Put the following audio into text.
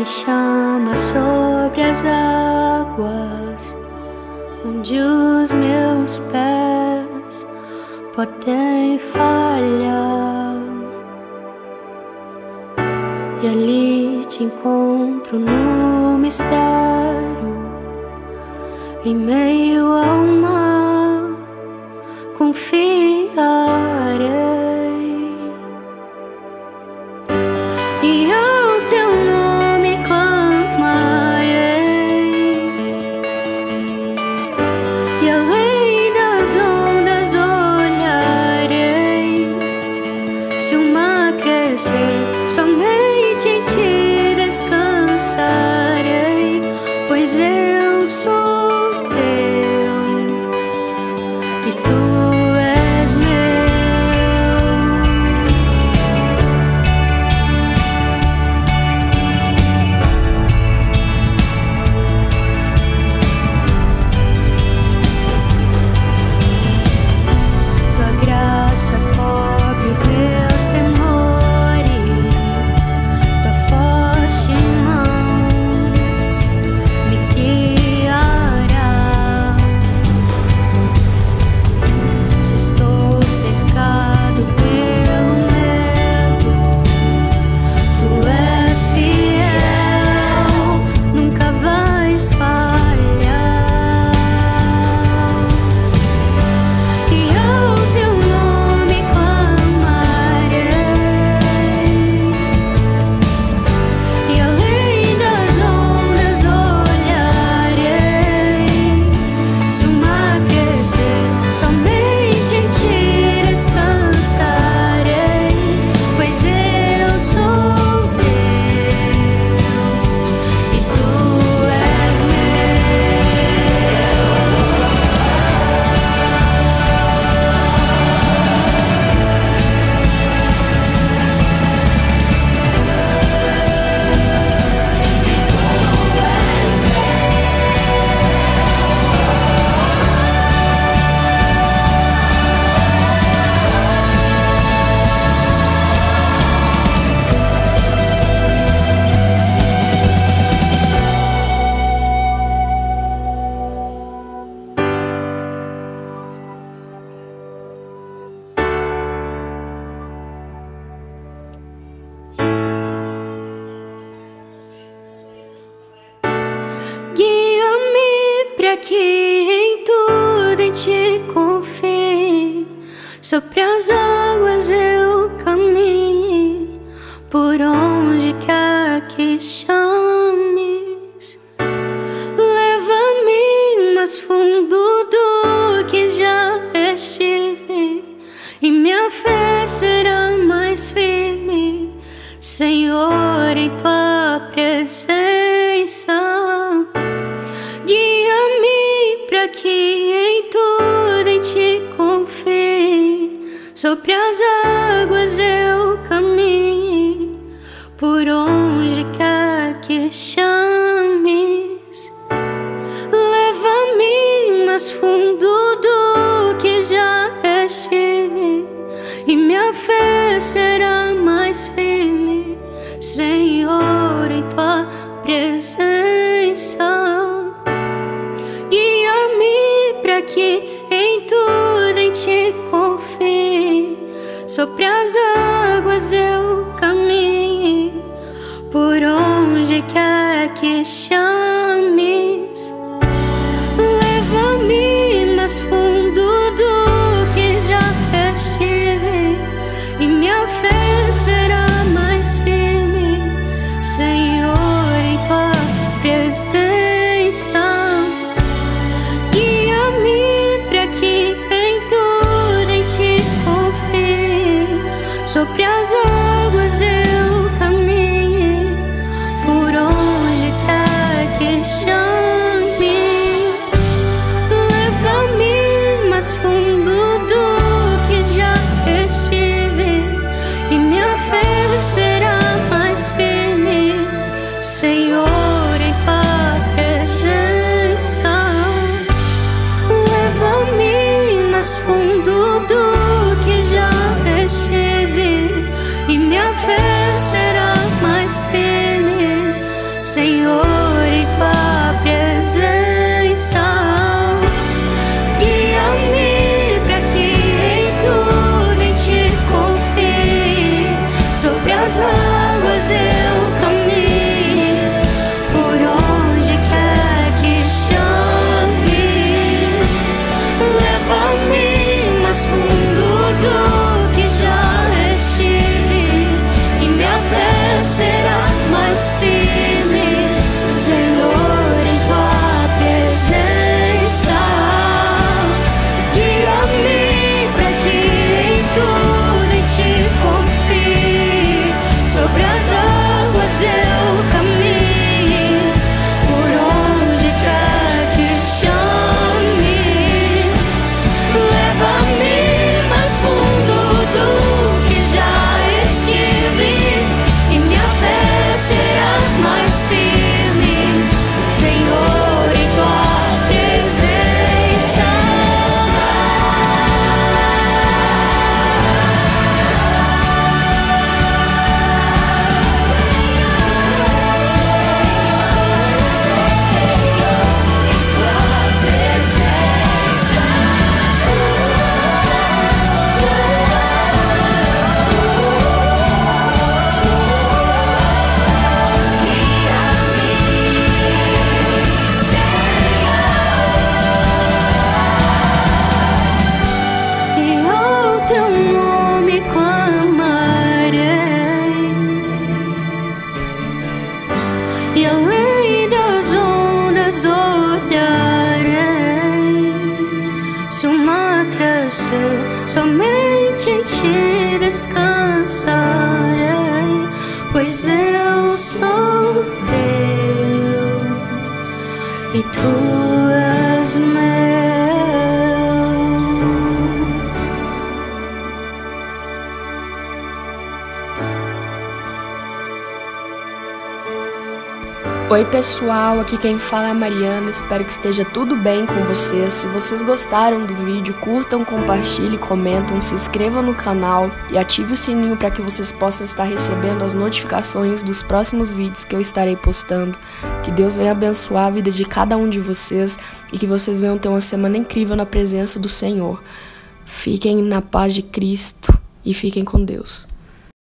me chama sobre as águas, onde os meus pés podem falhar, e ali te encontro no mistério, em meio ao mar, confiarei, e ao teu nome clamarei, e além das ondas olharei. Se o mar crescer, somente em ti descansarei, pois eu sou teu e tu és meu. Tua graça cobre os meus temores, tua forte mão me guiará. Se estou cercado pelo medo, tu és fiel, nunca vais falhar, e ao teu nome clamarei, e além das ondas olharei. Se o mar crescer, somente em ti descansarei, pois eu sou teu e tu és meu. Guia-me pra que em tudo em ti confie, sobre as águas eu caminhe, por onde quer que chames. Leva-me mais fundo do que já estive, e minha fé será mais firme, Senhor, em tua presença. Guia-me pra que em tudo em ti confie, sobre as águas eu caminhe, por onde quer que chames. Leva-me mais fundo do que já estive, e minha fé será mais firme, Senhor, em tua presença. Guia-me pra que em tudo em ti confie, sobre as águas eu caminhe, por onde quer que chames. Leva-me mais fundo do que já estive, e minha fé será mais firme, Senhor, em tua presença. Guia-me pra que em tudo em ti confie, sobre as águas eu caminhe, por onde quer que chames. Leva-me mais fundo do que já estive, e minha fé será mais firme, Senhor, em tua presença. Leva-me mais fundo do que já estive, e minha fé será mais firme, em tua presença. Guia-me pra que em tudo em ti confie. Sobre as águas eu caminhe, por onde quer que chames. Leva-me mais fundo do que já estive, e minha fé será mais firme, Senhor, em tua presença. Guia-me pra que em tudo em ti confie. Sobre as águas eu caminhe, por onde quer que chames. Leva-me mais fundo do que já estive, e minha fé será mais firme, Senhor, em tua presença. E ao teu nome clamarei, e além das ondas olharei. Se o mar crescer, somente em ti descansarei, pois eu sou teu e tu és meu. Oi pessoal, aqui quem fala é a Mariana, espero que esteja tudo bem com vocês. Se vocês gostaram do vídeo, curtam, compartilhem, comentam, se inscrevam no canal e ative o sininho para que vocês possam estar recebendo as notificações dos próximos vídeos que eu estarei postando. Que Deus venha abençoar a vida de cada um de vocês e que vocês venham ter uma semana incrível na presença do Senhor. Fiquem na paz de Cristo e fiquem com Deus.